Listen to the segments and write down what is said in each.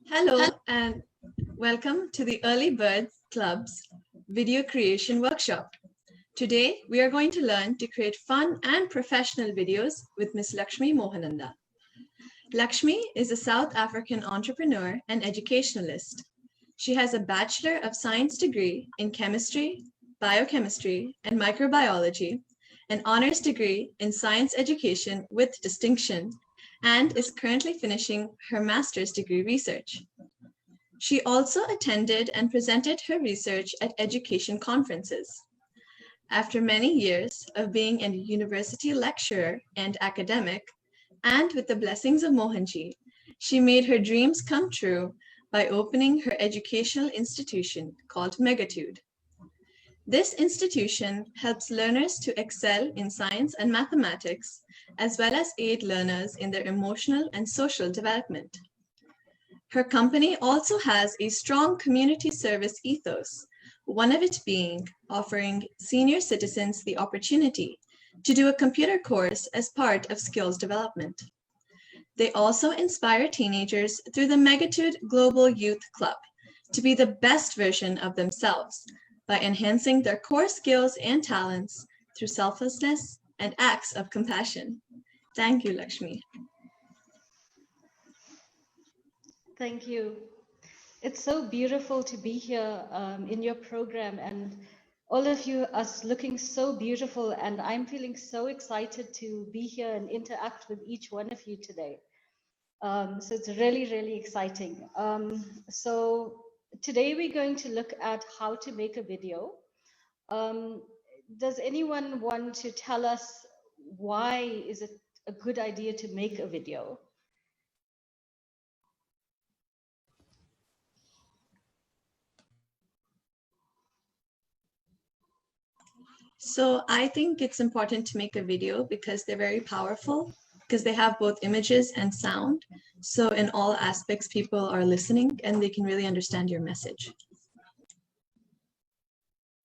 Hello and welcome to the Early Birds Club's video creation workshop. Today, we are going to learn to create fun and professional videos with Ms. Lakshmi Mohananda. Lakshmi is a South African entrepreneur and educationalist. She has a Bachelor of Science degree in chemistry, biochemistry, and microbiology, an honors degree in science education with distinction, and is currently finishing her master's degree research. She also attended and presented her research at education conferences. After many years of being a university lecturer and academic, and with the blessings of Mohanji, she made her dreams come true by opening her educational institution called Megatude. This institution helps learners to excel in science and mathematics, as well as aid learners in their emotional and social development. Her company also has a strong community service ethos, one of it being offering senior citizens the opportunity to do a computer course as part of skills development. They also inspire teenagers through the Megatude Global Youth Club to be the best version of themselves by enhancing their core skills and talents through selflessness and acts of compassion. Thank you, Lakshmi. Thank you. It's so beautiful to be here in your program, and all of you are looking so beautiful, and I'm feeling so excited to be here and interact with each one of you today. So it's really, really exciting. So today we're going to look at how to make a video. Does anyone want to tell us why is it a good idea to make a video? So I think it's important to make a video because they're very powerful, because they have both images and sound. So in all aspects, people are listening and they can really understand your message.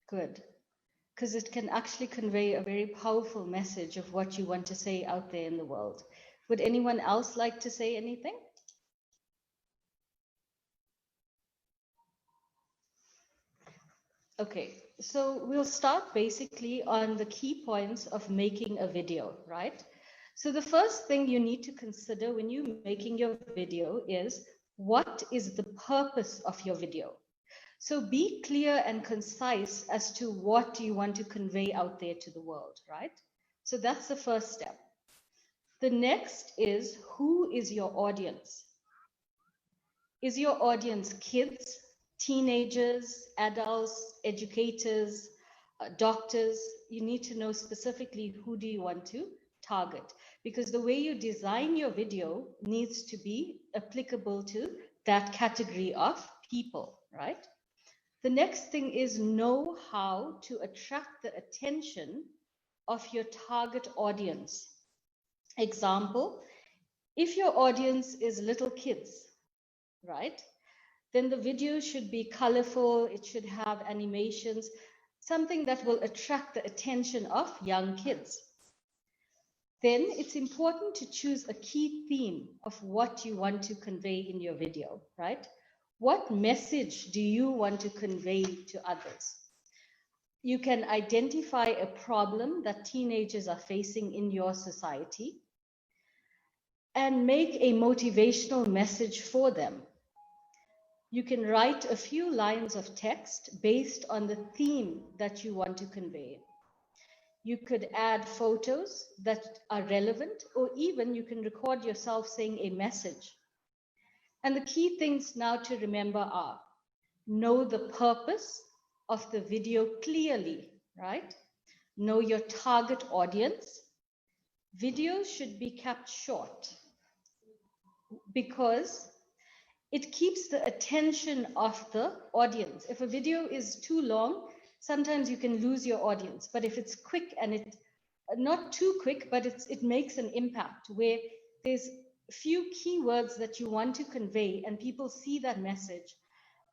Good. Because it can actually convey a very powerful message of what you want to say out there in the world. Would anyone else like to say anything? Okay, so we'll start basically on the key points of making a video, right? So the first thing you need to consider when you're making your video is, what is the purpose of your video? So be clear and concise as to what you want to convey out there to the world, right? So that's the first step. The next is, who is your audience? Is your audience kids, teenagers, adults, educators, doctors? You need to know specifically who do you want to target, because the way you design your video needs to be applicable to that category of people, right? The next thing is, know how to attract the attention of your target audience. Example, if your audience is little kids, right, then the video should be colorful, it should have animations, something that will attract the attention of young kids. Then it's important to choose a key theme of what you want to convey in your video, right? What message do you want to convey to others? You can identify a problem that teenagers are facing in your society and make a motivational message for them. You can write a few lines of text based on the theme that you want to convey. You could add photos that are relevant, or even you can record yourself saying a message. And the key things now to remember are, know the purpose of the video clearly, right? Know your target audience. Videos should be kept short because it keeps the attention of the audience. If a video is too long, sometimes you can lose your audience. But if it's quick and not too quick, but it makes an impact where there's few keywords that you want to convey and people see that message,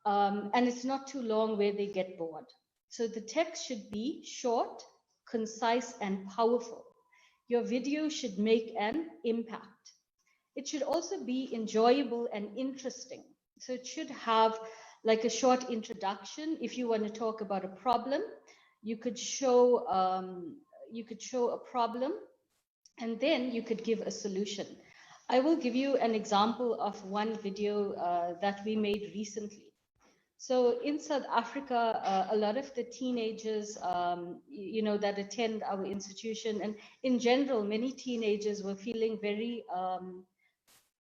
and it's not too long where they get bored. So the text should be short, concise, and powerful. Your video should make an impact. It should also be enjoyable and interesting. So it should have like a short introduction. If you want to talk about a problem, you could show a problem, and then you could give a solution. I will give you an example of one video that we made recently. So in South Africa, a lot of the teenagers, that attend our institution, and in general, many teenagers were feeling very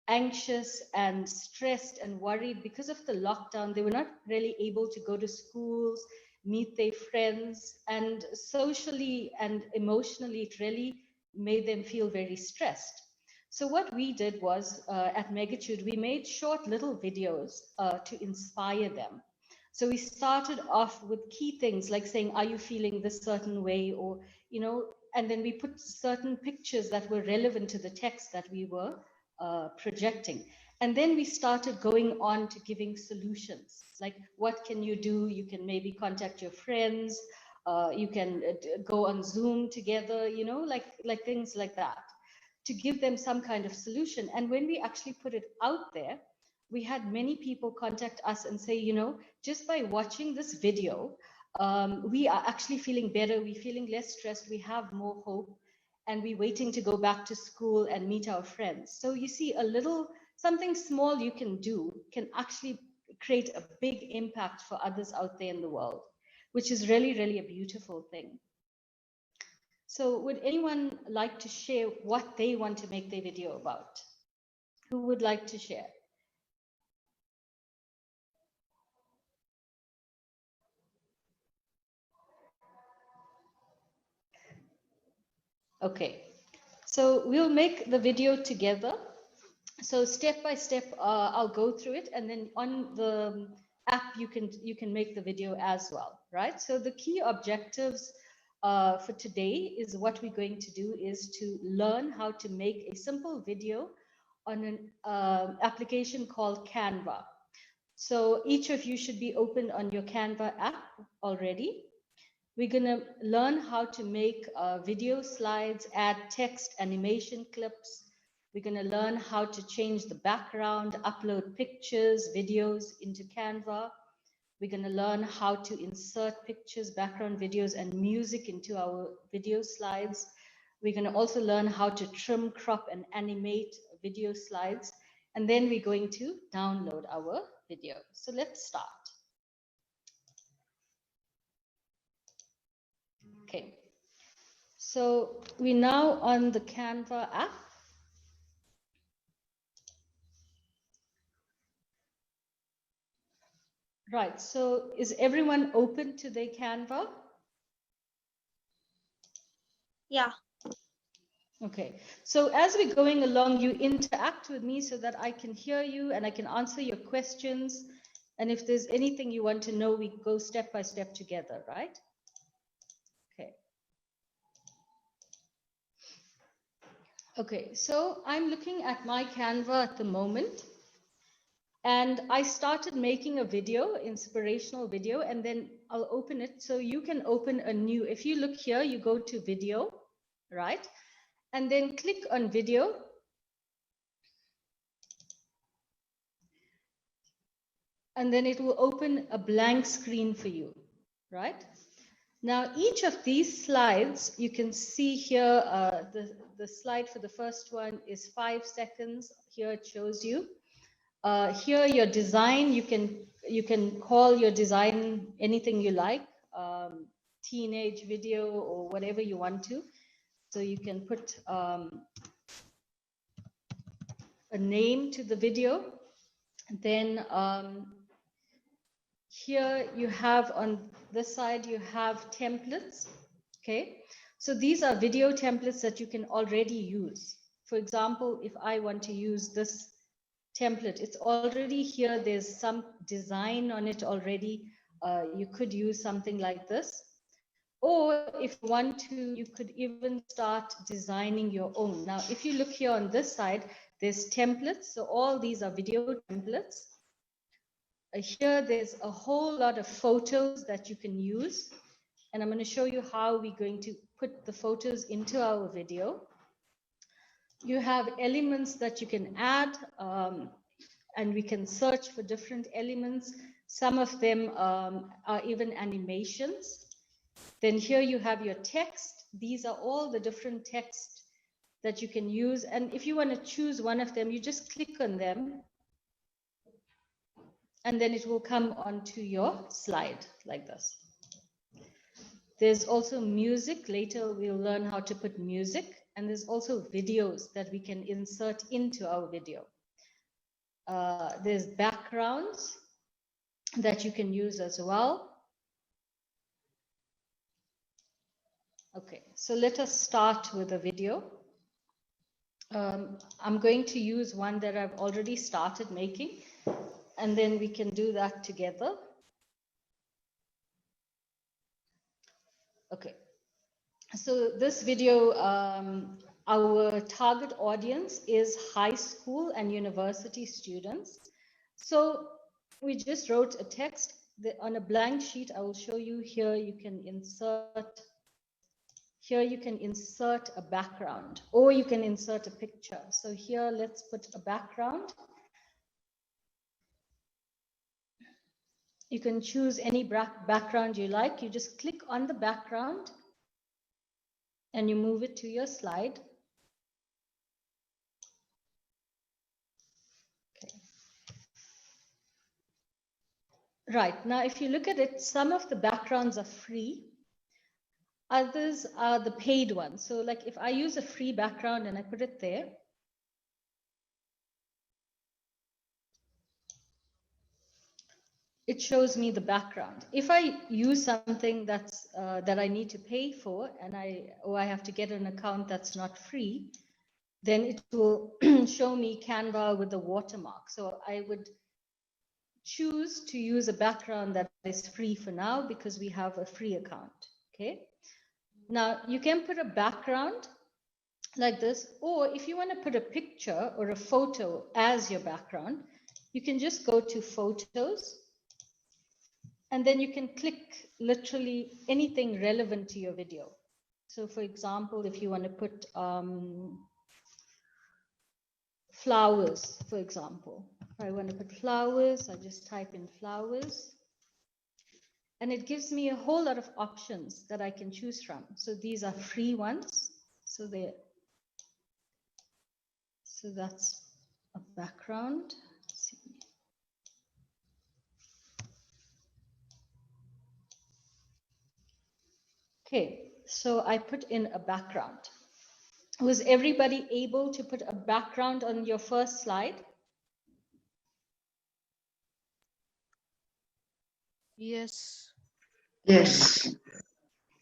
anxious and stressed and worried because of the lockdown. They were not really able to go to schools, meet their friends, and socially and emotionally, it really made them feel very stressed. So what we did was at Megatude, we made short little videos to inspire them. So we started off with key things like saying, are you feeling this certain way? Or, and then we put certain pictures that were relevant to the text that we were projecting. And then we started going on to giving solutions, like what can you do? You can maybe contact your friends, you can go on Zoom together, like things like that, to give them some kind of solution. And when we actually put it out there, we had many people contact us and say, just by watching this video, we are actually feeling better, we're feeling less stressed, we have more hope, and we're waiting to go back to school and meet our friends. So you see, something small you can do can actually create a big impact for others out there in the world, which is really, really a beautiful thing. So would anyone like to share what they want to make their video about? Who would like to share? Okay, so we'll make the video together. So step by step, I'll go through it, and then on the app you can make the video as well, right? So the key objectives for today is what we're going to do is to learn how to make a simple video on an application called Canva. So each of you should be open on your Canva app already. We're going to learn how to make video slides, add text, animation clips. We're going to learn how to change the background, upload pictures, videos into Canva. We're going to learn how to insert pictures, background videos, and music into our video slides. We're going to also learn how to trim, crop, and animate video slides. And then we're going to download our video. So let's start. Okay, so we're now on the Canva app. Right, so is everyone open to their Canva? Yeah. Okay, so as we're going along, you interact with me so that I can hear you and I can answer your questions. And if there's anything you want to know, we go step by step together, right? Okay. Okay, so I'm looking at my Canva at the moment. And I started making a video, inspirational video, and then I'll open it. So you can open a new, if you look here, you go to video, right? And then click on video. And then it will open a blank screen for you, right? Now, each of these slides, you can see here, the slide for the first one is 5 seconds. Here it shows you. Here your design, you can call your design anything you like, teenage video or whatever you want to. So you can put a name to the video. Then here you have on this side, you have templates. Okay, so these are video templates that you can already use. For example, if I want to use this template, it's already here, there's some design on it already. You could use something like this, or if you want to, you could even start designing your own. Now if you look here on this side, there's templates, so all these are video templates. Here there's a whole lot of photos that you can use, and I'm going to show you how we're going to put the photos into our video. You have elements that you can add. and we can search for different elements. Some of them are even animations. Then here you have your text. These are all the different text that you can use. And if you want to choose one of them, you just click on them, and then it will come onto your slide like this. There's also music. Later we'll learn how to put music, and there's also videos that we can insert into our video. There's backgrounds that you can use as well. Okay, so let us start with a video. I'm going to use one that I've already started making, and then we can do that together. Okay, so this video, our target audience is high school and university students. So we just wrote a text on a blank sheet. I will show you here. You can insert. Here you can insert a background, or you can insert a picture. So here, let's put a background. You can choose any background you like. You just click on the background and you move it to your slide. Okay. Right, now if you look at it, some of the backgrounds are free. Others are the paid ones. So like if I use a free background and I put it there, it shows me the background. If I use something that's that I need to pay for, and I have to get an account that's not free, then it will show me Canva with the watermark. So I would choose to use a background that is free for now because we have a free account. Okay. Now you can put a background like this, or if you want to put a picture or a photo as your background, you can just go to photos, and then you can click literally anything relevant to your video. So for example, if you want to put flowers, for example, if I want to put flowers, I just type in flowers. And it gives me a whole lot of options that I can choose from. So these are free ones. So that's a background. Let's see. Okay, so I put in a background. Was everybody able to put a background on your first slide? Yes. Yes.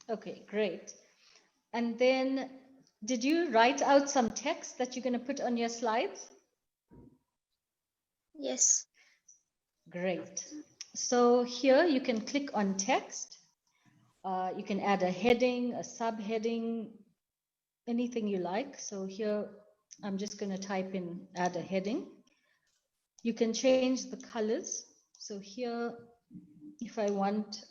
Okay, great. And then did you write out some text that you're going to put on your slides? Yes. Great. So here you can click on text. You can add a heading, a subheading, anything you like. So here I'm just going to type in add a heading. You can change the colors. So here, if I want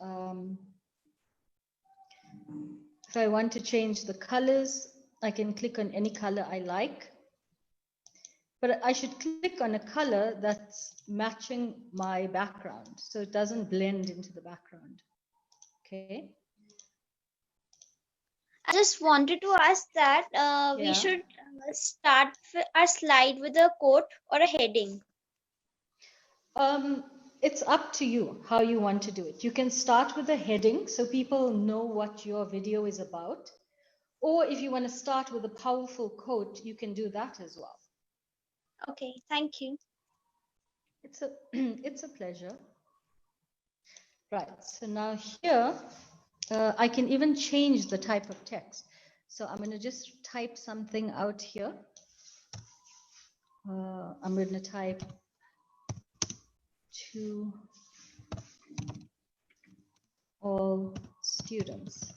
to change the colors, I can click on any color I like. But I should click on a color that's matching my background, so it doesn't blend into the background. Okay. I just wanted to ask that we should start our slide with a quote or a heading. It's up to you how you want to do it. You can start with a heading so people know what your video is about. Or if you want to start with a powerful quote, you can do that as well. Okay, thank you. It's a pleasure. Right, so now here, I can even change the type of text. So I'm going to just type something out here. I'm going to type to all students.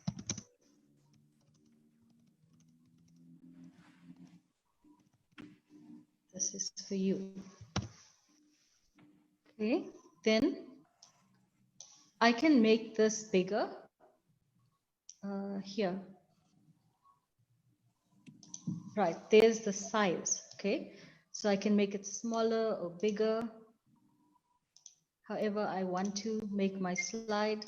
This is for you. Okay, then I can make this bigger here. Right, there's the size. Okay, So I can make it smaller or bigger, however I want to make my slide.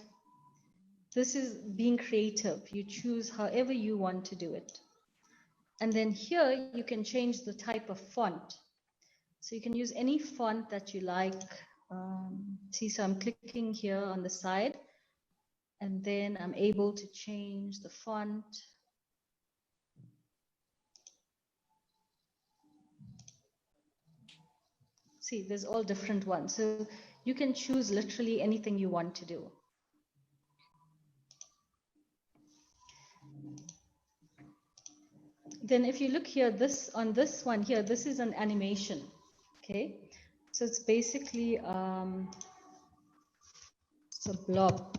This is being creative. You choose however you want to do it. And then here you can change the type of font. So you can use any font that you like. See, so I'm clicking here on the side, and then I'm able to change the font. See, there's all different ones. So you can choose literally anything you want to do. Then if you look here, on this one here, this is an animation. Okay, so it's basically it's a blob.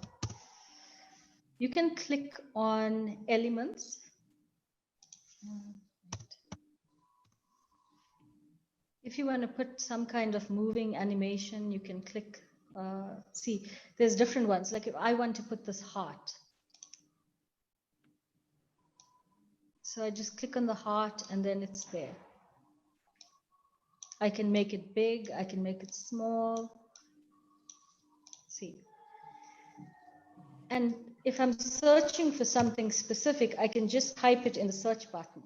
You can click on elements. If you want to put some kind of moving animation, you can click. See, there's different ones. Like if I want to put this heart, so I just click on the heart and then it's there. I can make it big, I can make it small. See. And if I'm searching for something specific, I can just type it in the search button.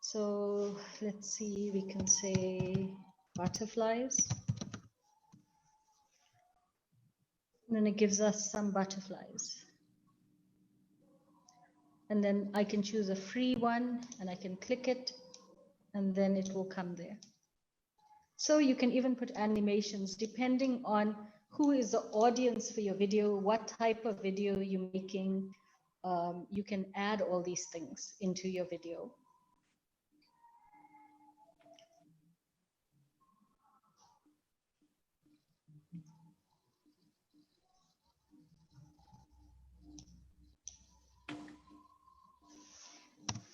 So let's see, we can say butterflies. And then it gives us some butterflies. And then I can choose a free one and I can click it and then it will come there. So you can even put animations depending on who is the audience for your video, what type of video you're making. You can add all these things into your video.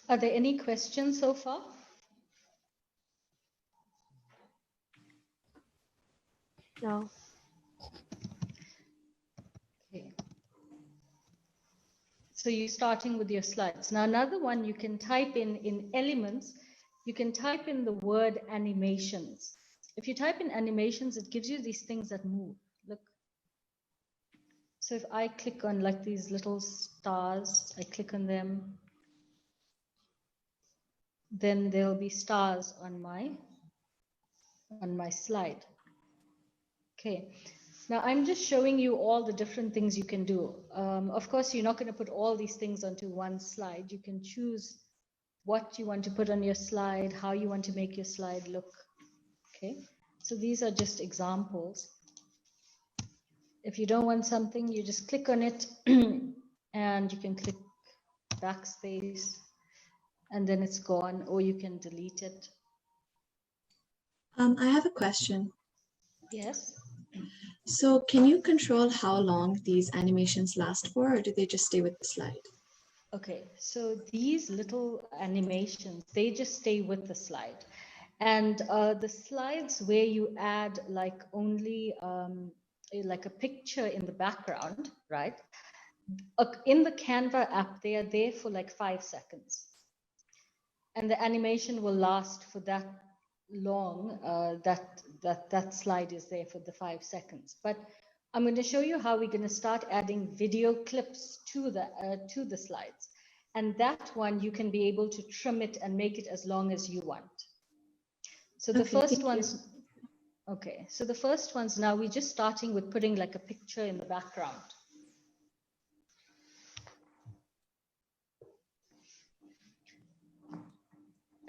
Are there any questions so far? No. Okay. So you're starting with your slides. Now another one you can type in elements, you can type in the word animations. If you type in animations, it gives you these things that move. Look. So if I click on like these little stars, I click on them, then there'll be stars on my slide. Okay. Now I'm just showing you all the different things you can do. Of course, you're not going to put all these things onto one slide. You can choose what you want to put on your slide, how you want to make your slide look. Okay, so these are just examples. If you don't want something, you just click on it and you can click backspace and then it's gone, or you can delete it. I have a question. Yes. So can you control how long these animations last for, or do they just stay with the slide? Okay, so these little animations, they just stay with the slide. And the slides where you add like only like a picture in the background, right? In the Canva app, they are there for like 5 seconds. And the animation will last for that long, that slide is there for the 5 seconds. But I'm going to show you how we're going to start adding video clips to the slides. And that one, you can be able to trim it and make it as long as you want. So the first ones, okay, so the first ones now, we're just starting with putting like a picture in the background.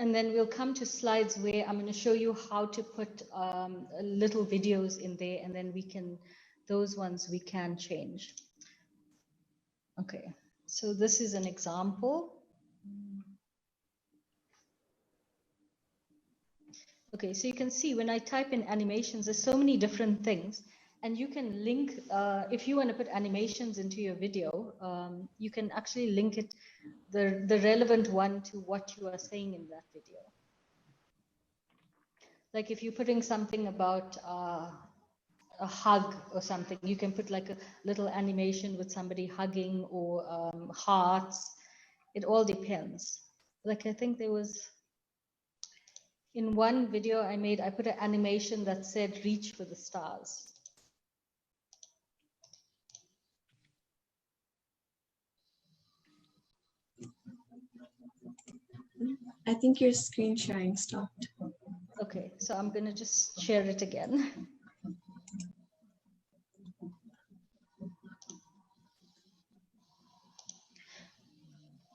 And then we'll come to slides where I'm going to show you how to put little videos in there, and then those ones we can change. Okay, so this is an example. Okay, so you can see when I type in animations, there's so many different things, and you can link, if you want to put animations into your video, you can actually link it, the relevant one to what you are saying in that video. Like if you're putting something about a hug or something, you can put like a little animation with somebody hugging or hearts. It all depends. Like I think there was in one video I made, I put an animation that said reach for the stars. I think your screen sharing stopped. Okay, so I'm going to just share it again.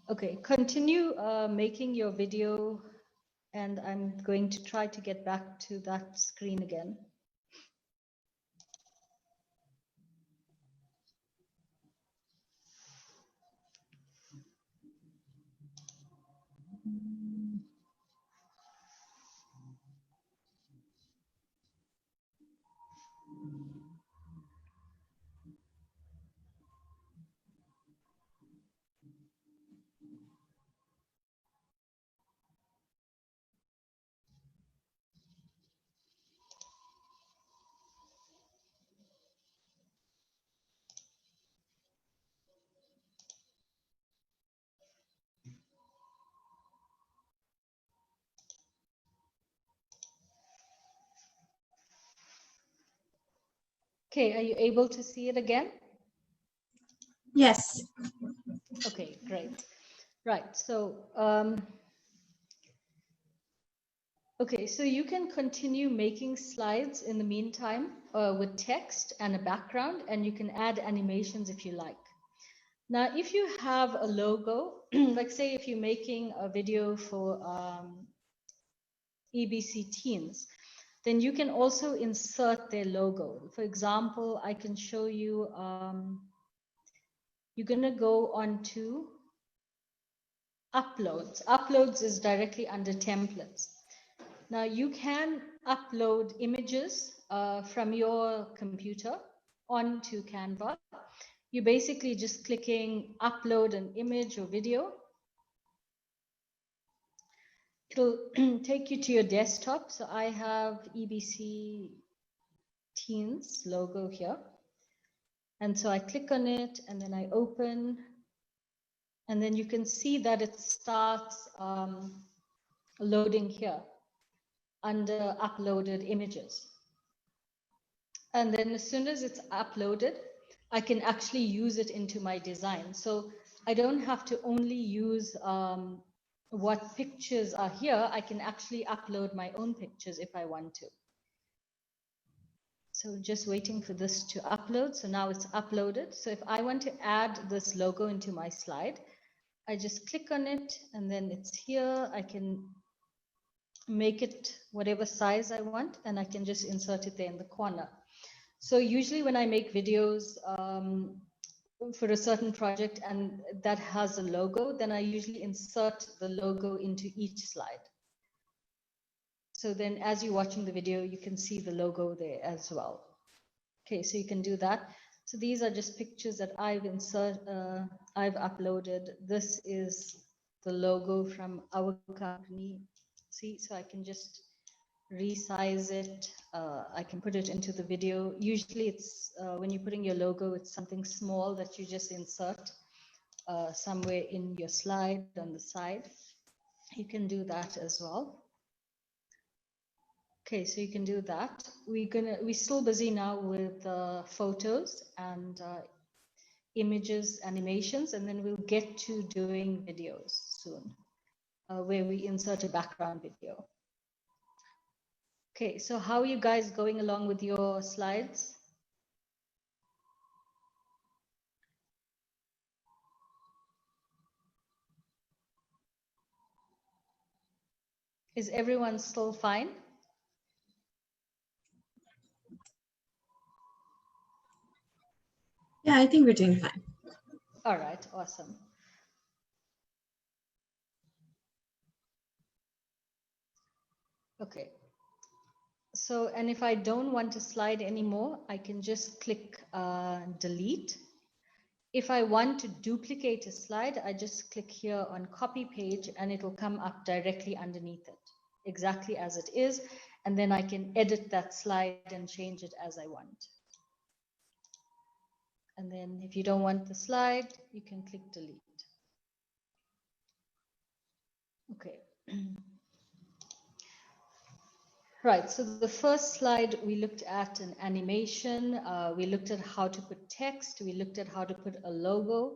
Okay, continue making your video, and I'm going to try to get back to that screen again. Okay, are you able to see it again? Yes. Okay, great. Right, so okay, so you can continue making slides in the meantime with text and a background, and you can add animations if you like. Now, if you have a logo, like say if you're making a video for EBC Teens, then you can also insert their logo. For example, I can show you, you're gonna go on to uploads. Uploads is directly under templates. Now you can upload images from your computer onto Canva. You're basically just clicking upload an image or video. It'll take you to your desktop. So I have EBC Teens logo here. And so I click on it and then I open, and then you can see that it starts loading here under uploaded images. And then as soon as it's uploaded, I can actually use it into my design. So I don't have to only use what pictures are here. I can actually upload my own pictures if I want to. So just waiting for this to upload. So now it's uploaded. So if I want to add this logo into my slide, I just click on it and then it's here. I can make it whatever size I want, and I can just insert it there in the corner. So usually when I make videos for a certain project and that has a logo, then I usually insert the logo into each slide. So then as you're watching the video, you can see the logo there as well. Okay, so you can do that. So these are just pictures that I've uploaded. This is the logo from our company. See, so I can just resize it. I can put it into the video. Usually it's when you're putting your logo, it's something small that you just insert somewhere in your slide on the side. You can do that as well. Okay, so you can do that. We're still busy now with photos and images, animations, and then we'll get to doing videos soon, where we insert a background video. Okay, so how are you guys going along with your slides? Is everyone still fine? Yeah, I think we're doing fine. All right, awesome. Okay. So, and if I don't want to slide anymore, I can just click delete. If I want to duplicate a slide, I just click here on copy page and it will come up directly underneath it, exactly as it is. And then I can edit that slide and change it as I want. And then if you don't want the slide, you can click delete. Okay. Right, so the first slide, we looked at an animation, we looked at how to put text, we looked at how to put a logo.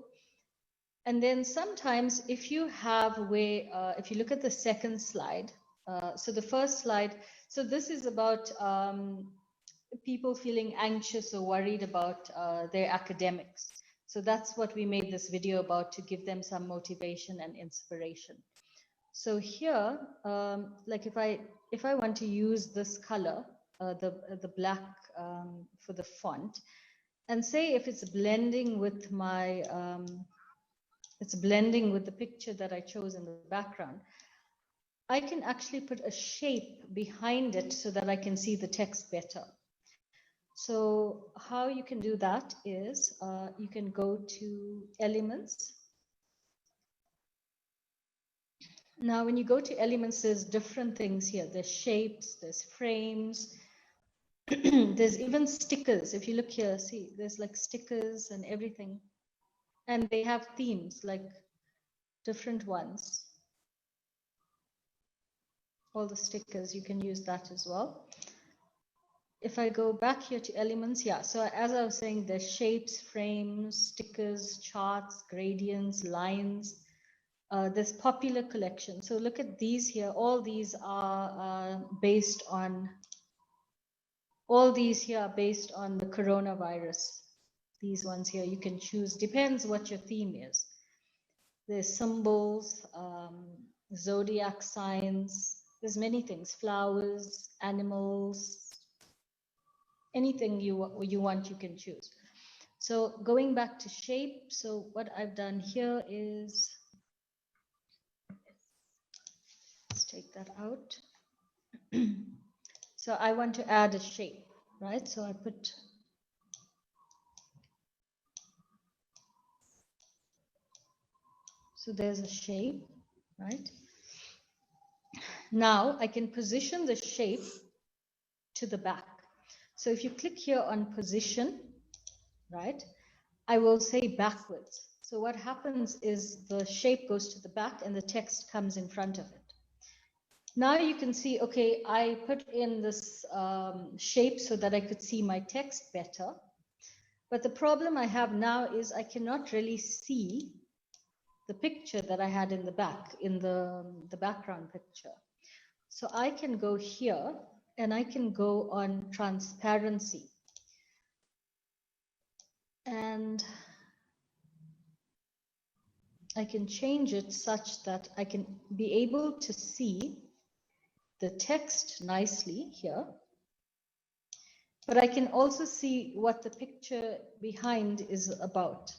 And then sometimes if you have if you look at the second slide, so the first slide, so this is about people feeling anxious or worried about their academics. So that's what we made this video about, to give them some motivation and inspiration. So here, like if I want to use this color, the black for the font, and say if it's blending with my, it's blending with the picture that I chose in the background, I can actually put a shape behind it so that I can see the text better. So how you can do that is you can go to Elements. Now, when you go to Elements, there's different things here. There's shapes, there's frames, there's even stickers. If you look here, see, there's like stickers and everything. And they have themes, like different ones. All the stickers, you can use that as well. If I go back here to Elements, yeah, so as I was saying, there's shapes, frames, stickers, charts, gradients, lines. There's popular collection. So look at these here. All these are based on, all these here are based on the coronavirus. These ones here, you can choose, depends what your theme is. There's symbols, zodiac signs, there's many things, flowers, animals, anything you want, you can choose. So going back to shape, so what I've done here is, let's take that out. So I want to add a shape, right? So I put, so there's a shape, right? Now I can position the shape to the back. So if you click here on position, right, I will say backwards. So what happens is the shape goes to the back and the text comes in front of it. Now you can see, okay, I put in this shape so that I could see my text better. But the problem I have now is I cannot really see the picture that I had in the back, in the background picture. So I can go here and I can go on transparency. And I can change it such that I can be able to see the text nicely here, but I can also see what the picture behind is about.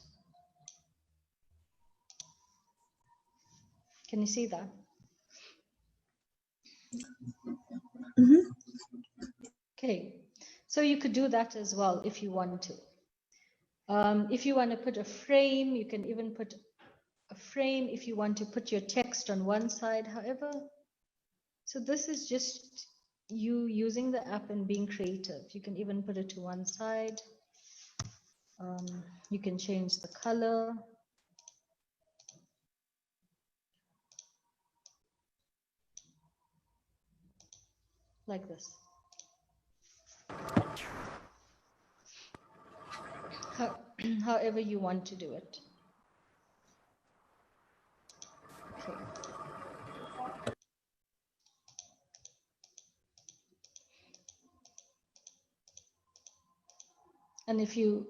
Can you see that? Mm-hmm. Okay, so you could do that as well if you want to. If you want to put a frame, you can even put a frame if you want to put your text on one side, however. So this is just you using the app and being creative. You can even put it to one side. You can change the color. Like this. However you want to do it. Okay. And if you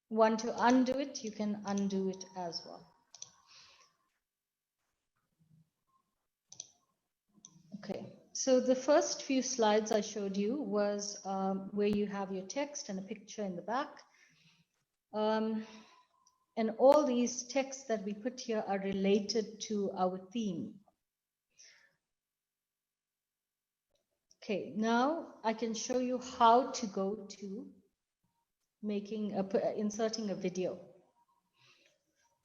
want to undo it, you can undo it as well. Okay, so the first few slides I showed you was where you have your text and a picture in the back. And all these texts that we put here are related to our theme. Okay, now I can show you how to go to inserting a video.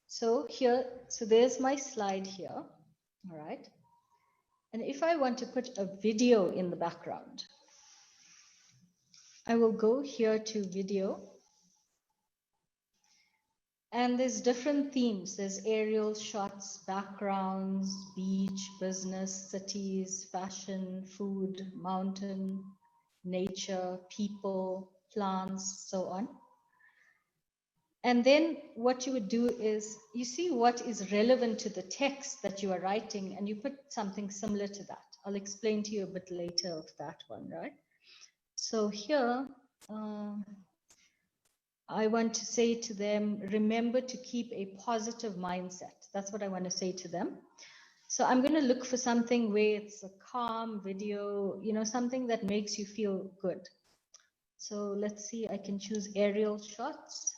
So here, so there's my slide here, all right? And if I want to put a video in the background, I will go here to video. And there's different themes. There's aerial shots, backgrounds, beach, business, cities, fashion, food, mountain, nature, people, plants, so on. And then what you would do is you see what is relevant to the text that you are writing, and you put something similar to that. I'll explain to you a bit later of that one, right? So here, I want to say to them, remember to keep a positive mindset. That's what I want to say to them. So I'm going to look for something where it's a calm video, you know, something that makes you feel good. So let's see, I can choose aerial shots.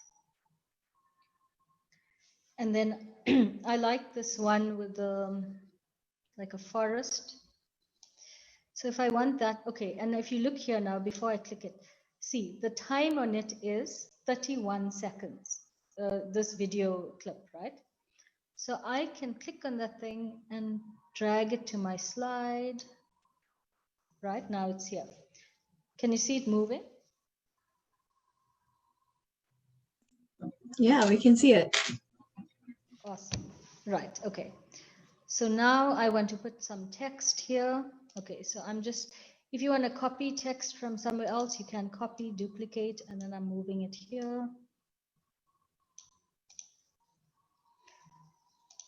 And then I like this one with like a forest. So if I want that, okay. And if you look here now, before I click it, see the time on it is 31 seconds, this video clip, right? So I can click on that thing and drag it to my slide. Right now it's here. Can you see it moving? Yeah, we can see it. Awesome. Right. Okay. So now I want to put some text here. Okay. So I'm just, if you want to copy text from somewhere else, you can copy, duplicate, and then I'm moving it here.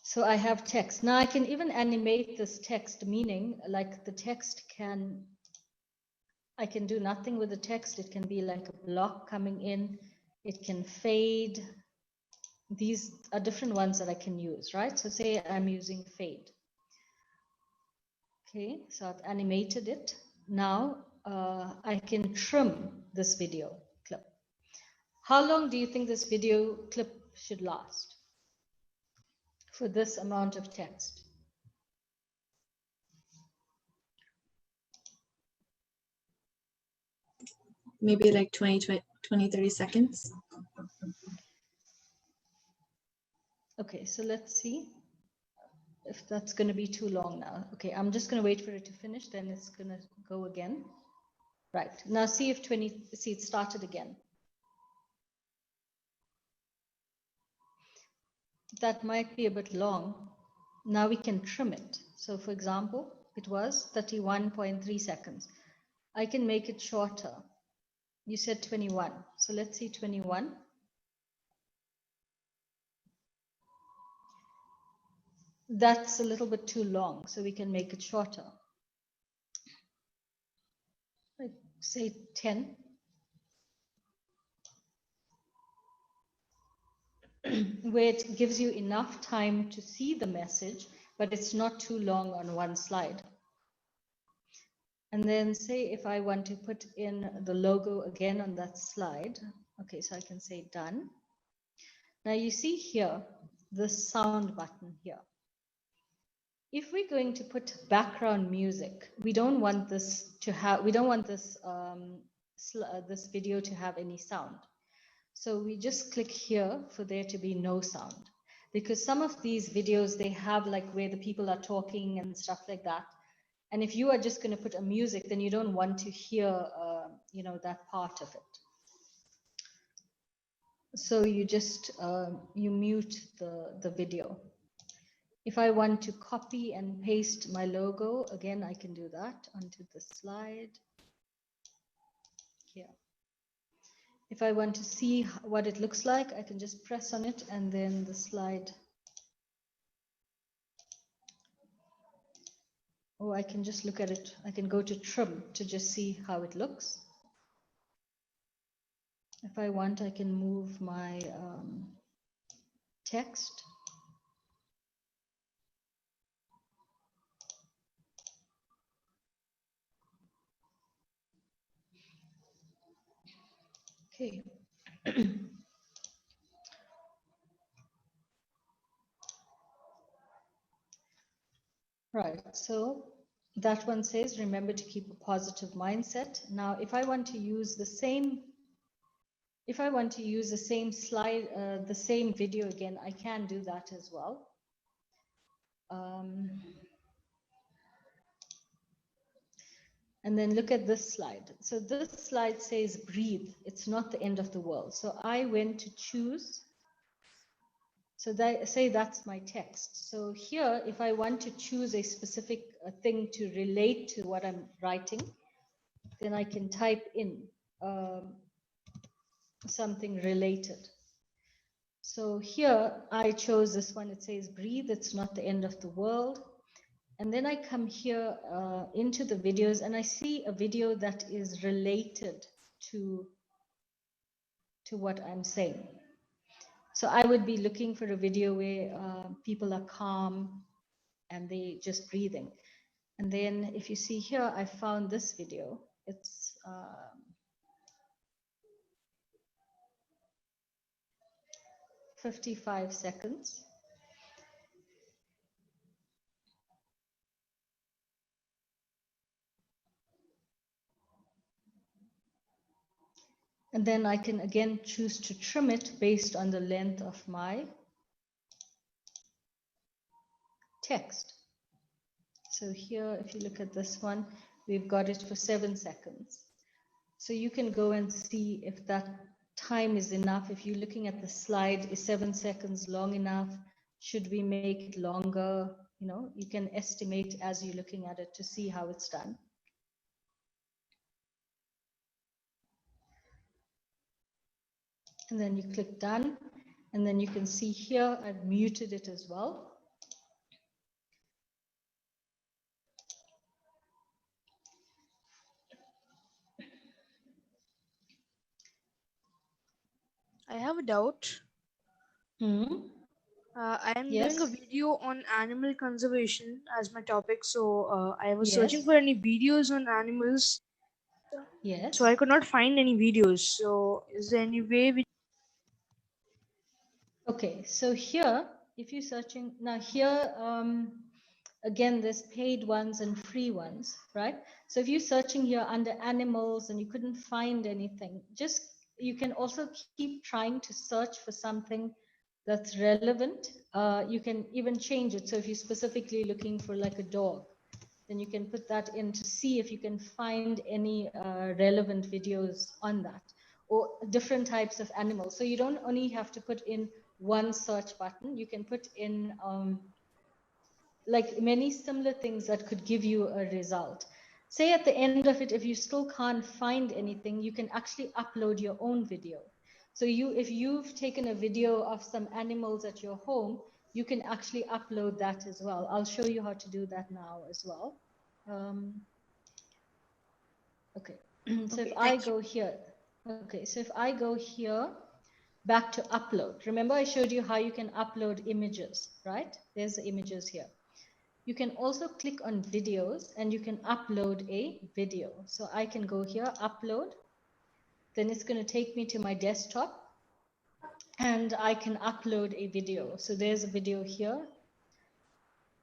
So I have text. Now I can even animate this text, meaning like the text can, I can do nothing with the text. It can be like a block coming in. It can fade. These are different ones that I can use, right? So say I'm using fade. Okay, so I've animated it. Now I can trim this video clip. How long do you think this video clip should last for this amount of text? Maybe like 20, 30 seconds. Okay, so let's see if that's going to be too long now. Okay, I'm just going to wait for it to finish, then it's going to go again. Right, now see if see it started again. That might be a bit long. Now we can trim it. So for example, it was 31.3 seconds. I can make it shorter. You said 21. So let's see 21. That's a little bit too long, so we can make it shorter. Like say 10. Where it gives you enough time to see the message, but it's not too long on one slide. And then say if I want to put in the logo again on that slide. Okay, so I can say done. Now you see here, the sound button here. If we're going to put background music, we don't want this to have, we don't want this, this video to have any sound. So we just click here for there to be no sound, because some of these videos, they have like where the people are talking and stuff like that. And if you are just going to put a music, then you don't want to hear, you know, that part of it. So you just, you mute the video. If I want to copy and paste my logo, again, I can do that onto the slide here. If I want to see what it looks like, I can just press on it and then the slide. Or I can just look at it. I can go to trim to just see how it looks. If I want, I can move my text. Okay. Right, so that one says, remember to keep a positive mindset. Now, if I want to use the same, slide, the same video again, I can do that as well. And then look at this slide. So this slide says breathe. It's not the end of the world. So I went to choose So say that's my text. So here, if I want to choose a specific thing to relate to what I'm writing, then I can type in something related. So here I chose this one. It says breathe, it's not the end of the world. And then I come here into the videos and I see a video that is related to what I'm saying. So I would be looking for a video where people are calm and they just breathing. And then if you see here, I found this video. It's 55 seconds. And then I can again choose to trim it based on the length of my text. So here, if you look at this one, we've got it for 7 seconds. So you can go and see if that time is enough. If you're looking at the slide, is 7 seconds long enough? Should we make it longer? You know, you can estimate as you're looking at it to see how it's done. And then you click done. And then you can see here, I've muted it as well. I have a doubt. I am doing a video on animal conservation as my topic. So I was searching for any videos on animals. Yes. So I could not find any videos. So is there any way we... Okay, so here, if you're searching, now here, again, there's paid ones and free ones, right? So if you're searching here under animals and you couldn't find anything, you can also keep trying to search for something that's relevant. You can even change it. So if you're specifically looking for like a dog, then you can put that in to see if you can find any relevant videos on that, or different types of animals. So you don't only have to put in one search button, you can put in like many similar things that could give you a result. Say at the end of it, if you still can't find anything, you can actually upload your own video. So if you've taken a video of some animals at your home, you can actually upload that as well. I'll show you how to do that now as well. Okay, so if I go here, okay, so if I go here, back to upload. Remember I showed you how you can upload images, right? There's the images here. You can also click on videos and you can upload a video. So I can go here, upload, then it's going to take me to my desktop and I can upload a video. So there's a video here.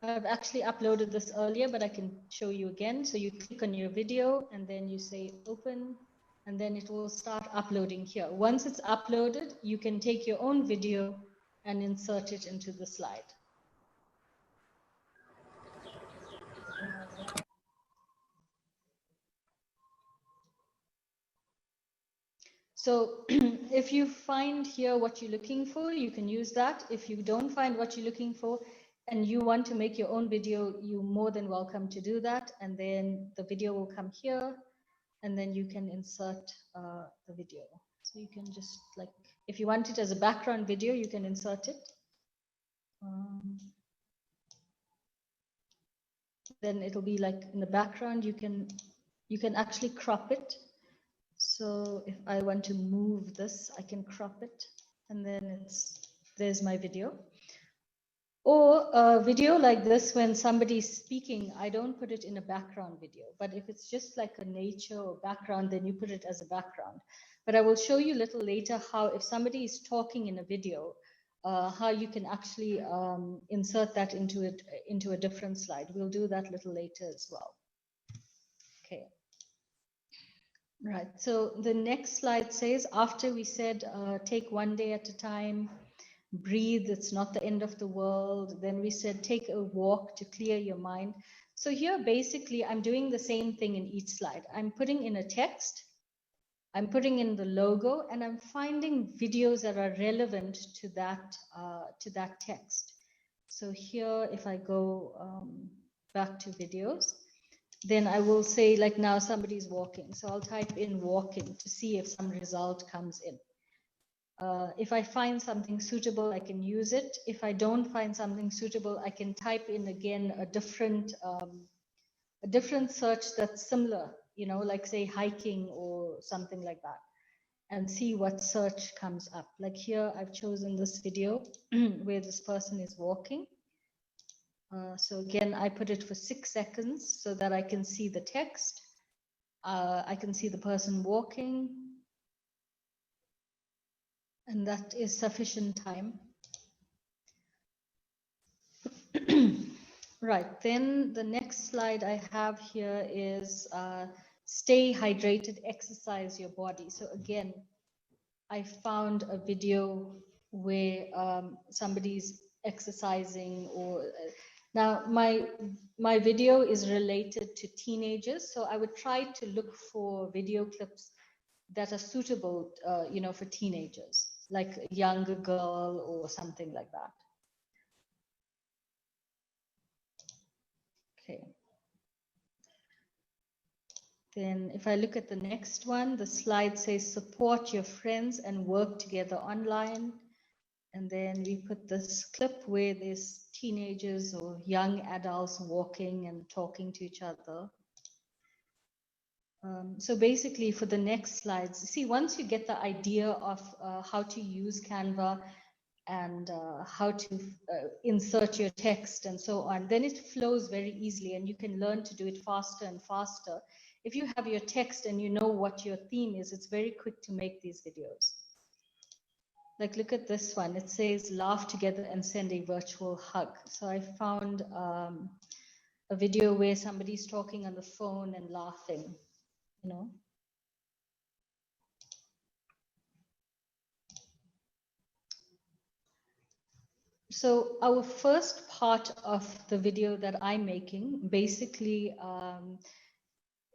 I've actually uploaded this earlier, but I can show you again. So you click on your video and then you say open, and then it will start uploading here. Once it's uploaded, you can take your own video and insert it into the slide. So if you find here what you're looking for, you can use that. If you don't find what you're looking for and you want to make your own video, you're more than welcome to do that. And then the video will come here and then you can insert the video. So you can just like, if you want it as a background video, you can insert it. Then it'll be like in the background, you can actually crop it. So if I want to move this, I can crop it and then there's my video. Or a video like this, when somebody's speaking, I don't put it in a background video, but if it's just like a nature or background, then you put it as a background. But I will show you a little later how if somebody is talking in a video, how you can actually insert that into a different slide. We'll do that a little later as well. Okay. Right, so the next slide says, after we said, take one day at a time, breathe, it's not the end of the world. Then we said, take a walk to clear your mind. So here, basically, I'm doing the same thing in each slide. I'm putting in a text, I'm putting in the logo, and I'm finding videos that are relevant to that text. So here, if I go back to videos, then I will say, like, now somebody's walking. So I'll type in walking to see if some result comes in. If I find something suitable, I can use it. If I don't find something suitable, I can type in again a different search that's similar, you know, like say hiking or something like that, and see what search comes up. Like here, I've chosen this video where this person is walking. So again, I put it for 6 seconds so that I can see the text. I can see the person walking, and that is sufficient time. Right, then the next slide I have here is stay hydrated, exercise your body. So again, I found a video where somebody's exercising, or now my video is related to teenagers, so I would try to look for video clips that are suitable, you know, for teenagers, like a younger girl or something like that. Okay. Then if I look at the next one, the slide says support your friends and work together online. And then we put this clip where there's teenagers or young adults walking and talking to each other. So basically for the next slides, see, once you get the idea of how to use Canva and how to insert your text and so on, then it flows very easily and you can learn to do it faster and faster. If you have your text and you know what your theme is, it's very quick to make these videos. Like, look at this one. It says laugh together and send a virtual hug. So I found a video where somebody's talking on the phone and laughing, you know. So our first part of the video that I'm making, basically,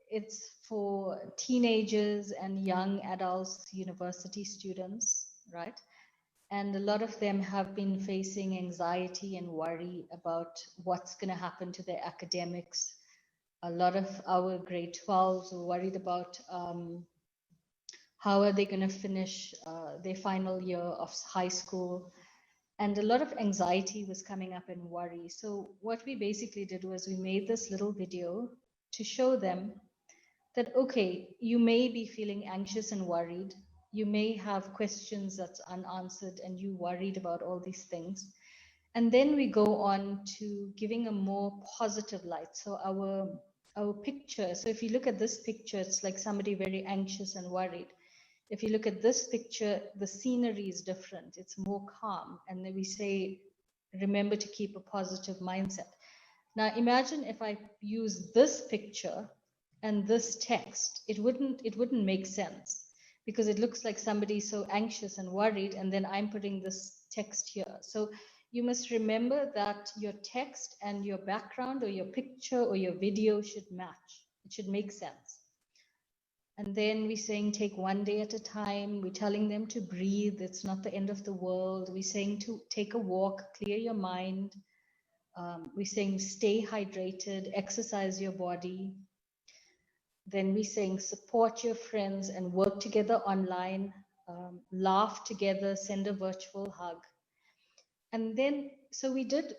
it's for teenagers and young adults, university students, right? And a lot of them have been facing anxiety and worry about what's going to happen to their academics. A lot of our grade 12s are worried about how are they going to finish their final year of high school. And a lot of anxiety was coming up and worry. So what we basically did was we made this little video to show them that, okay, you may be feeling anxious and worried. You may have questions that's unanswered and you worried about all these things. And then we go on to giving a more positive light. So our picture, so if you look at this picture, it's like somebody very anxious and worried. If you look at this picture, the scenery is different. It's more calm. And then we say, remember to keep a positive mindset. Now imagine if I use this picture and this text, it wouldn't make sense, because it looks like somebody's so anxious and worried, and then I'm putting this text here. So you must remember that your text and your background or your picture or your video should match. It should make sense. And then we're saying take one day at a time. We're telling them to breathe. It's not the end of the world. We're saying to take a walk, clear your mind. We're saying stay hydrated, exercise your body. Then we're saying support your friends and work together online, laugh together, send a virtual hug. And then, so we did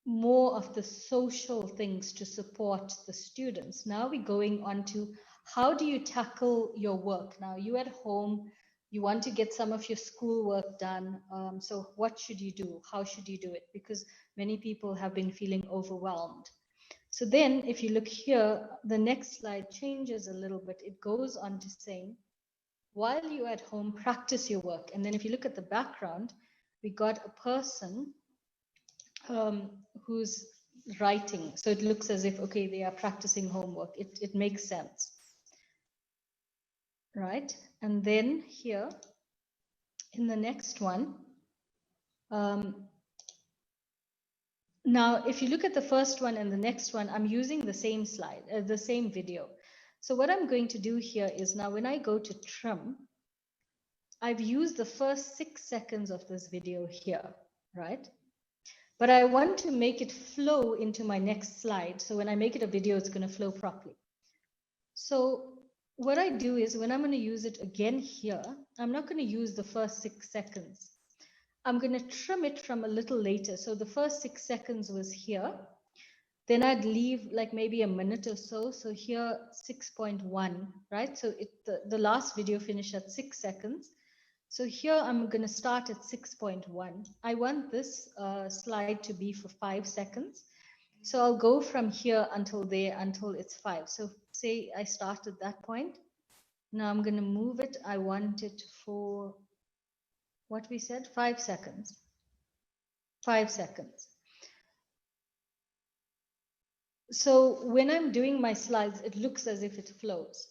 more of the social things to support the students. Now we're going on to how do you tackle your work? Now you at home, you want to get some of your schoolwork done. So what should you do? How should you do it? Because many people have been feeling overwhelmed. So then if you look here, the next slide changes a little bit. It goes on to saying, while you're at home, practice your work. And then if you look at the background, we got a person who's writing. So it looks as if, okay, they are practicing homework. It makes sense, right? And then here, in the next one, now, if you look at the first one and the next one, I'm using the same slide, the same video. So what I'm going to do here is now when I go to trim, I've used the first 6 seconds of this video here, right? But I want to make it flow into my next slide. So when I make it a video, it's going to flow properly. So what I do is when I'm going to use it again here, I'm not going to use the first 6 seconds. I'm going to trim it from a little later. So the first 6 seconds was here. Then I'd leave like maybe a minute or so. So here 6.1, right? So the last video finished at 6 seconds. So here I'm going to start at 6.1. I want this slide to be for 5 seconds. So I'll go from here until there until it's 5. So say I start at that point. Now I'm going to move it. I want it for what we said, 5 seconds. 5 seconds. So when I'm doing my slides, it looks as if it flows,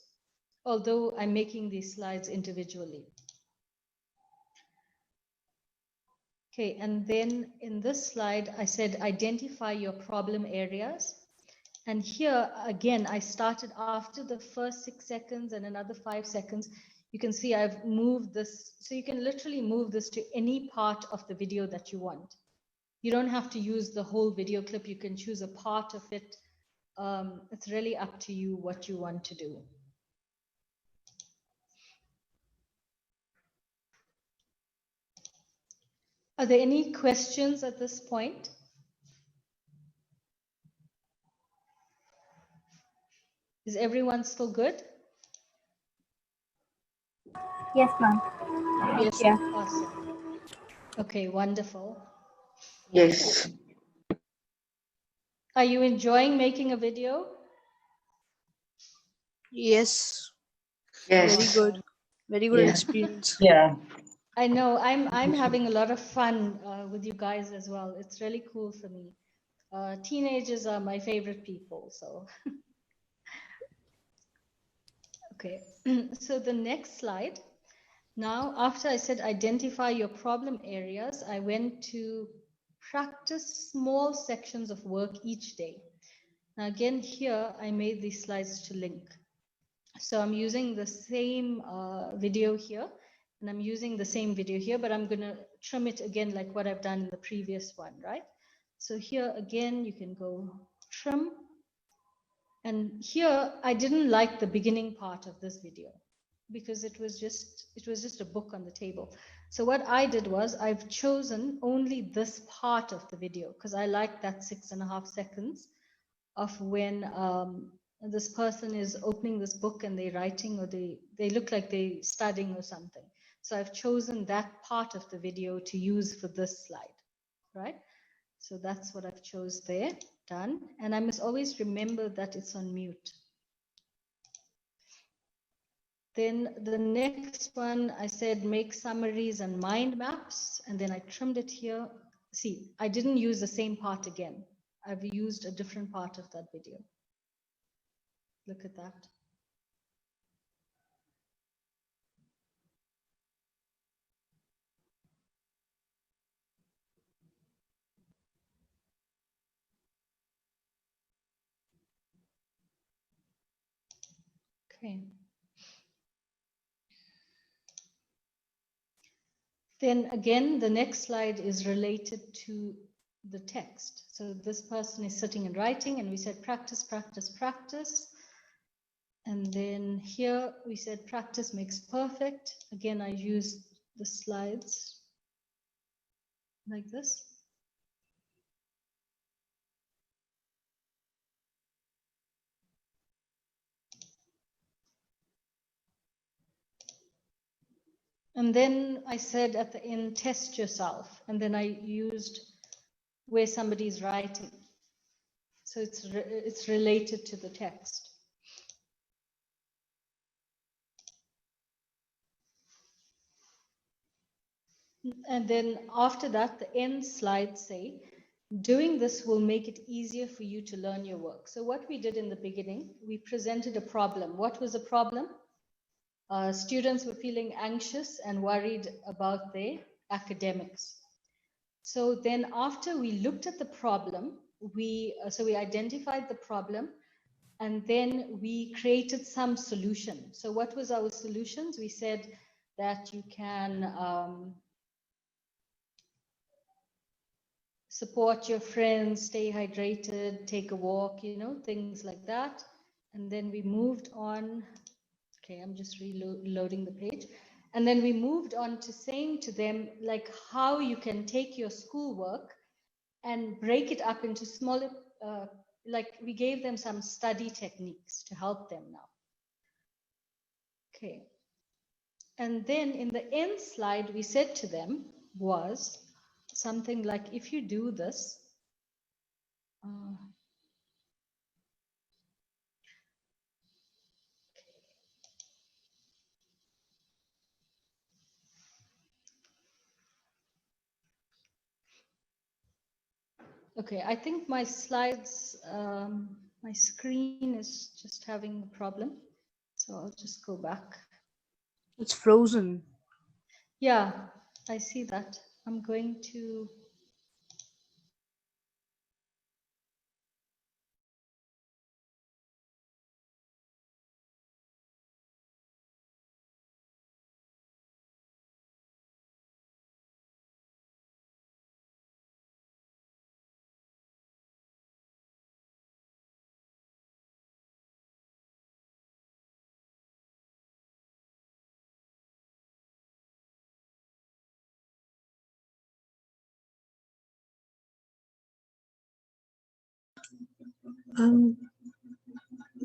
although I'm making these slides individually. Okay, and then in this slide, I said identify your problem areas. And here, again, I started after the first 6 seconds and another 5 seconds. You can see I've moved this. So you can literally move this to any part of the video that you want. You don't have to use the whole video clip. You can choose a part of it. It's really up to you what you want to do. Are there any questions at this point? Is everyone still good? Yes, ma'am. Yes. Yeah. Awesome. Okay, wonderful. Yes. Are you enjoying making a video? Yes. Yes. Very good. Very good Yeah. experience. Yeah. I know I'm having a lot of fun with you guys as well. It's really cool for me. Teenagers are my favorite people, so. Okay, so the next slide. Now, after I said identify your problem areas, I went to practice small sections of work each day. Now again, here I made these slides to link. So I'm using the same video here, and I'm using the same video here, but I'm gonna trim it again like what I've done in the previous one, right? So here again, you can go trim. And here I didn't like the beginning part of this video because it was just a book on the table. So what I did was I've chosen only this part of the video because I like that 6.5 seconds of when this person is opening this book and they're writing, or they look like they're studying or something. So I've chosen that part of the video to use for this slide, right? So that's what I've chose there, done. And I must always remember that it's on mute. Then the next one, I said, make summaries and mind maps. And then I trimmed it here. See, I didn't use the same part again. I've used a different part of that video. Look at that. Okay. Then again, the next slide is related to the text. So this person is sitting and writing, and we said practice, practice, practice. And then here we said practice makes perfect. Again, I used the slides like this. And then I said at the end, test yourself. And then I used where somebody's writing. So it's related to the text. And then after that, the end slides say, doing this will make it easier for you to learn your work. So what we did in the beginning, we presented a problem. What was the problem? Students were feeling anxious and worried about their academics. So then after we looked at the problem, we identified the problem. And then we created some solution. So what was our solutions? We said that you can support your friends, stay hydrated, take a walk, things like that. And then we moved on. Okay, I'm just reloading the page. And then we moved on to saying to them, like, how you can take your schoolwork and break it up into smaller, like we gave them some study techniques to help them now. Okay. And then in the end slide, we said to them was something like, if you do this, okay, I think my slides, my screen is just having a problem. So I'll just go back. It's frozen. Yeah, I see that. I'm going to.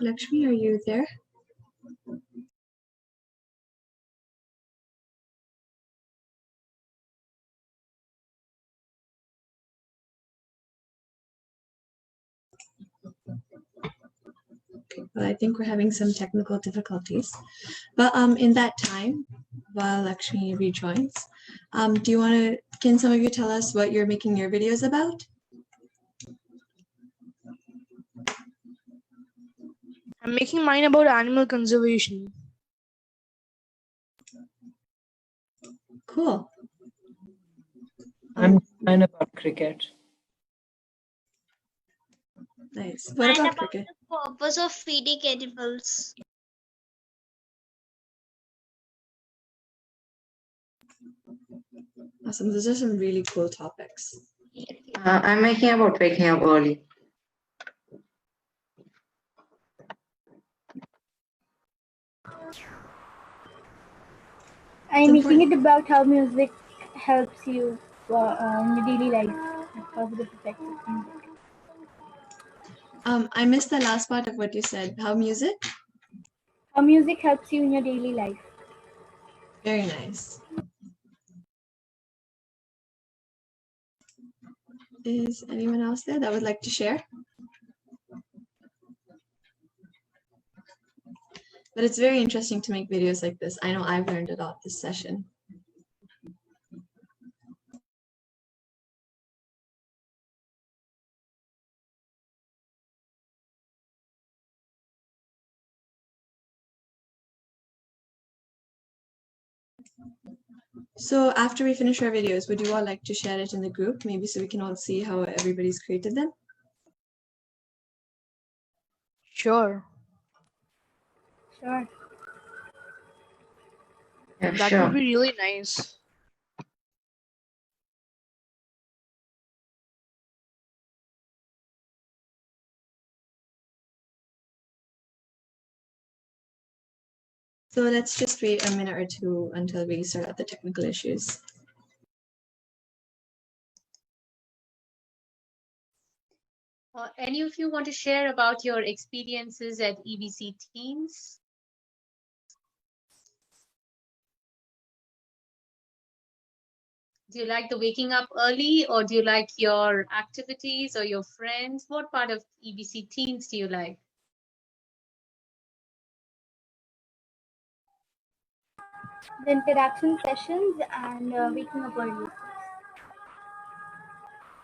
Lakshmi, are you there? Okay, well, I think we're having some technical difficulties. But in that time, while Lakshmi rejoins, can some of you tell us what you're making your videos about? I'm making mine about animal conservation. Cool. I'm mine about cricket. Nice. What And about about cricket? the purpose of feeding animals. Awesome. Those are some really cool topics. I'm making about waking up early. I'm making it about how music helps you in your daily life. Positive effects of music. I missed the last part of what you said. How music? How music helps you in your daily life. Very nice. Is anyone else there that would like to share? But it's very interesting to make videos like this. I know I've learned a lot this session. So after we finish our videos, would you all like to share it in the group, maybe so we can all see how everybody's created them? Sure. Sure. Yeah, That sure. would be really nice. So let's just wait a minute or two until we sort out the technical issues. Any of you want to share about your experiences at EBC Teens? Do you like the waking up early, or do you like your activities or your friends? What part of EBC Teens do you like? The interaction sessions and waking up early.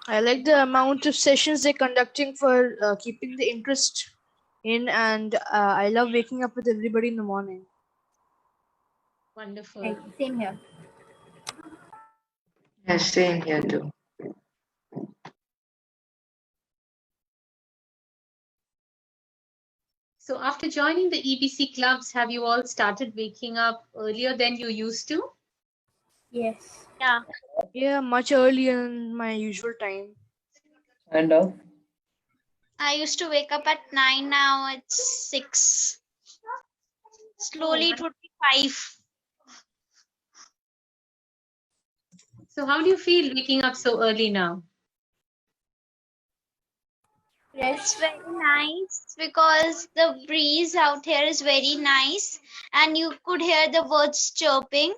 I like the amount of sessions they're conducting for keeping the interest in, and I love waking up with everybody in the morning. Wonderful. Right. Same here. Yeah, same here too. So after joining the EBC clubs, have you all started waking up earlier than you used to? Yes. Yeah. Yeah, much earlier than my usual time. Kind of. I used to wake up at 9, now it's 6. Slowly it would be 5. So how do you feel waking up so early now? It's very nice because the breeze out here is very nice and you could hear the birds chirping,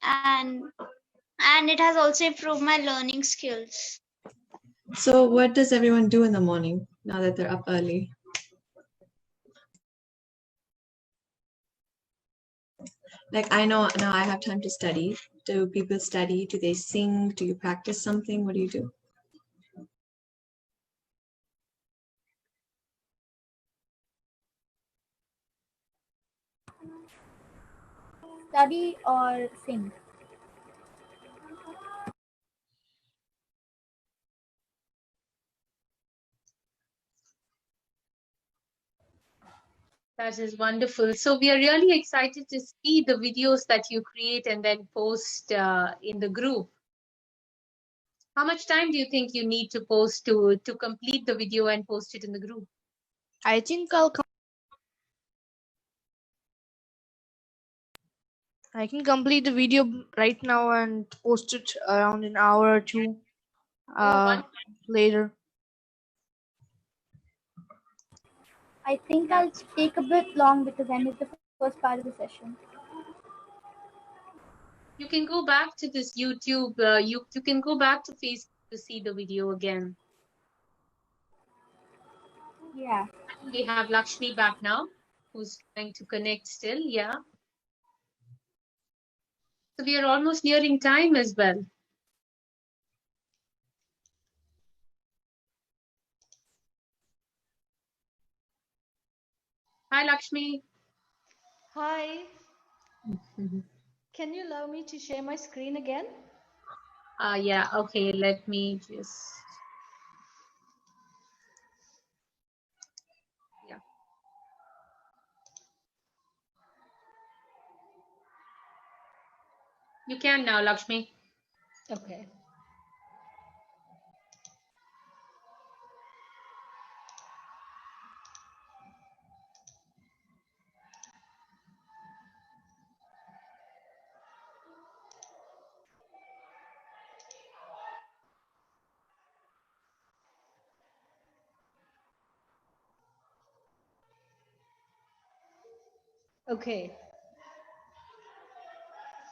and it has also improved my learning skills. So what does everyone do in the morning now that they're up early? Like, I know now I have time to study. Do people study? Do they sing? Do you practice something? What do you do? Study or sing? That is wonderful. So we are really excited to see the videos that you create and then post in the group. How much time do you think you need to post to complete the video and post it in the group? I think I can complete the video right now and post it around an hour or two later. I think I'll take a bit long because I missed the first part of the session. You can go back to this YouTube. You can go back to Facebook to see the video again. Yeah. We have Lakshmi back now, who's trying to connect still. Yeah. So we are almost nearing time as well. Hi, Lakshmi. Hi. Can you allow me to share my screen again? Yeah, okay, let me just. Yeah. You can now, Lakshmi. Okay. Okay.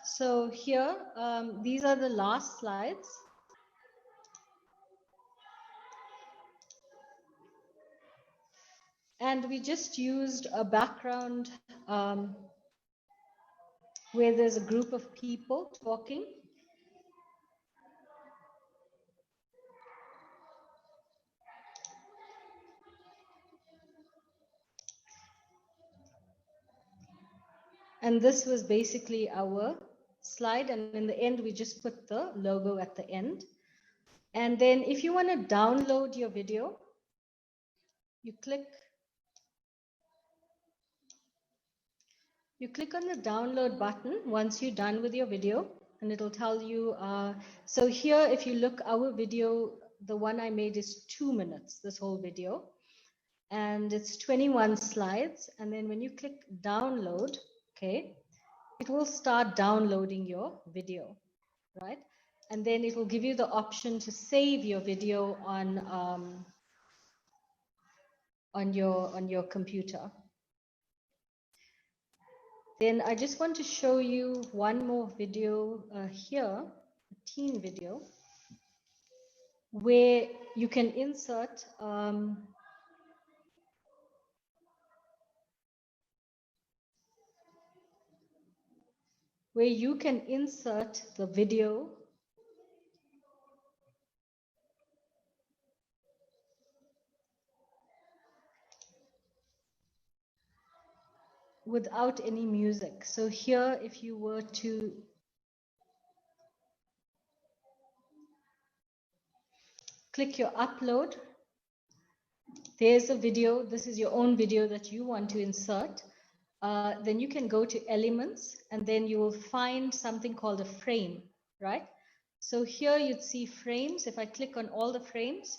So here, these are the last slides. And we just used a background where there's a group of people talking. And this was basically our slide. And in the end, we just put the logo at the end. And then if you want to download your video, you click on the download button once you're done with your video, and it'll tell you. So here, if you look, our video, the one I made is 2 minutes, this whole video. And it's 21 slides. And then when you click download, okay, it will start downloading your video, right? And then it will give you the option to save your video on your computer. Then I just want to show you one more video here, a teen video, where you can insert the video without any music. So here, if you were to click your upload, there's a video, this is your own video that you want to insert, then you can go to elements and then you will find something called a frame, right? So here you'd see frames. If I click on all the frames,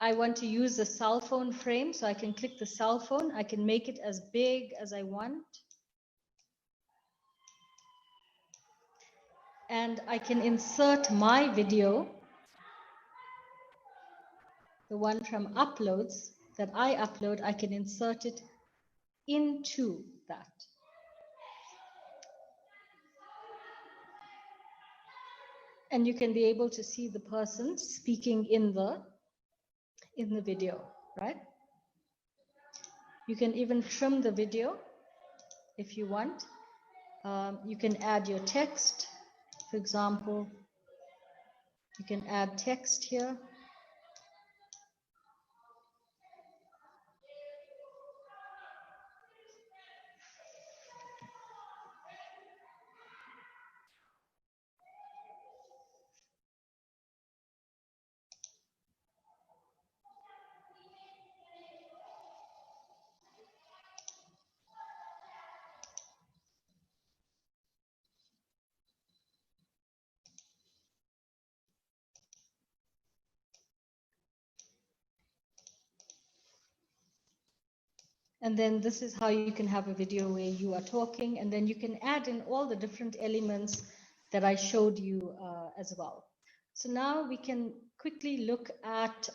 I want to use the cell phone frame, so I can click the cell phone. I can make it as big as I want. And I can insert my video, the one from uploads that I upload, I can insert it into that. And you can be able to see the person speaking in the video, right? You can even trim the video if you want. You can add your text, for example. You can add text here. And then this is how you can have a video where you are talking, and then you can add in all the different elements that I showed you as well. So now we can quickly look at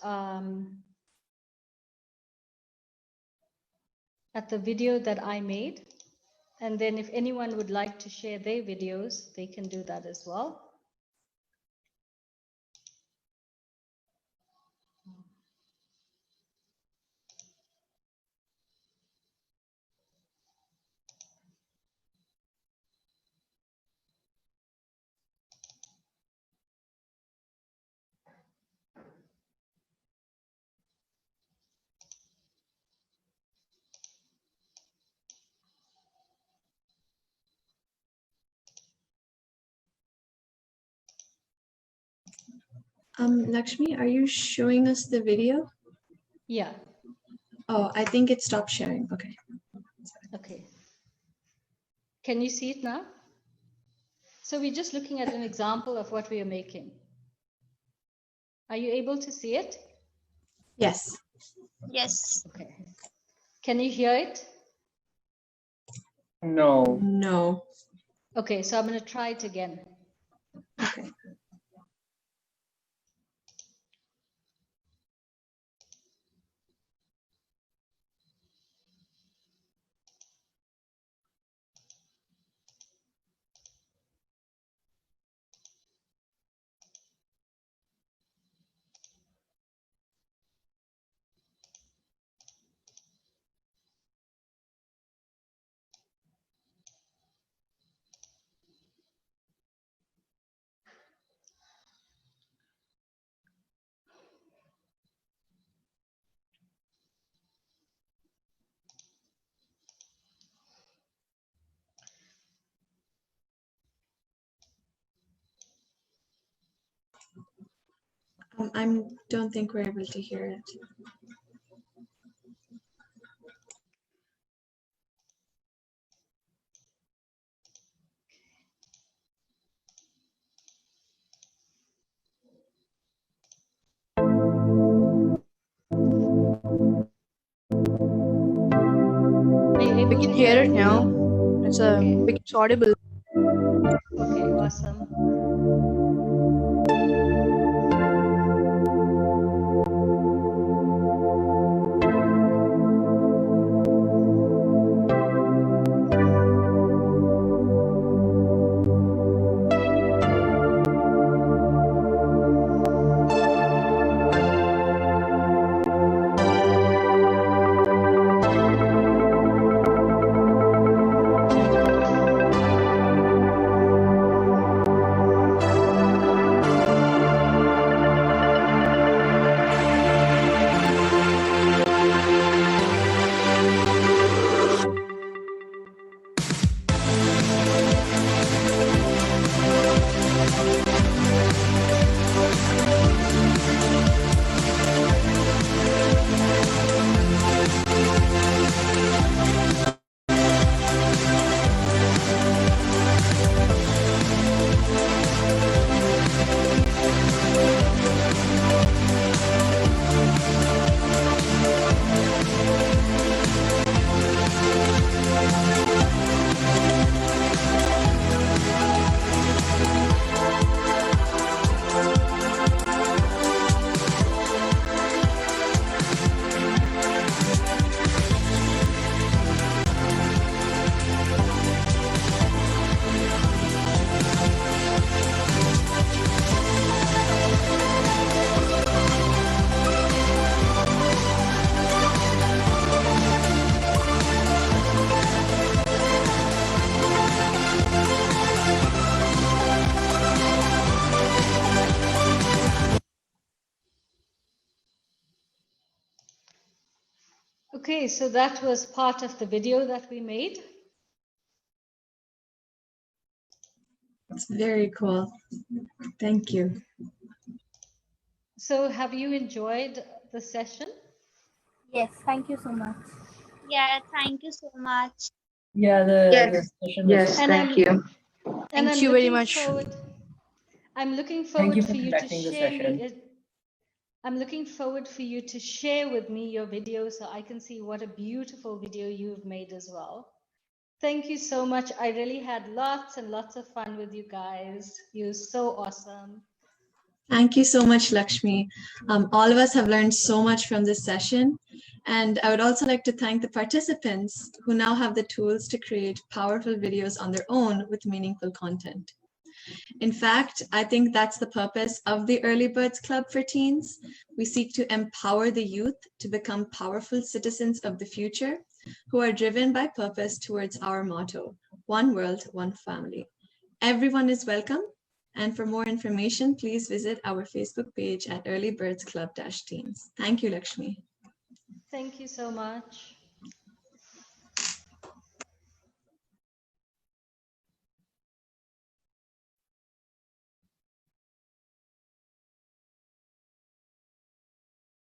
the video that I made. And then if anyone would like to share their videos, they can do that as well. Lakshmi, are you showing us the video? Yeah. Oh, I think it stopped sharing. Okay. Okay. Can you see it now? So we're just looking at an example of what we are making. Are you able to see it? Yes. Yes. Okay. Can you hear it? No. No. Okay, so I'm going to try it again. Okay. I don't think we're able to hear it. We can hear it now. It's audible. Okay, awesome. Okay, so that was part of the video that we made. It's very cool. Thank you. So have you enjoyed the session? Yes, thank you so much. Yeah, thank you so much. Yeah, the Yes. session was Yes, And thank I'm- you. And Thank I'm you very looking much. I'm looking Thank forward you for for you to conducting the share session. I'm looking forward for you to share with me your video so I can see what a beautiful video you've made as well. Thank you so much. I really had lots and lots of fun with you guys. You're so awesome. Thank you so much, Lakshmi. All of us have learned so much from this session. And I would also like to thank the participants who now have the tools to create powerful videos on their own with meaningful content. In fact, I think that's the purpose of the Early Birds Club for Teens. We seek to empower the youth to become powerful citizens of the future who are driven by purpose towards our motto, one world, one family. Everyone is welcome. And for more information, please visit our Facebook page at Early Birds Club-Teens. Thank you, Lakshmi. Thank you so much.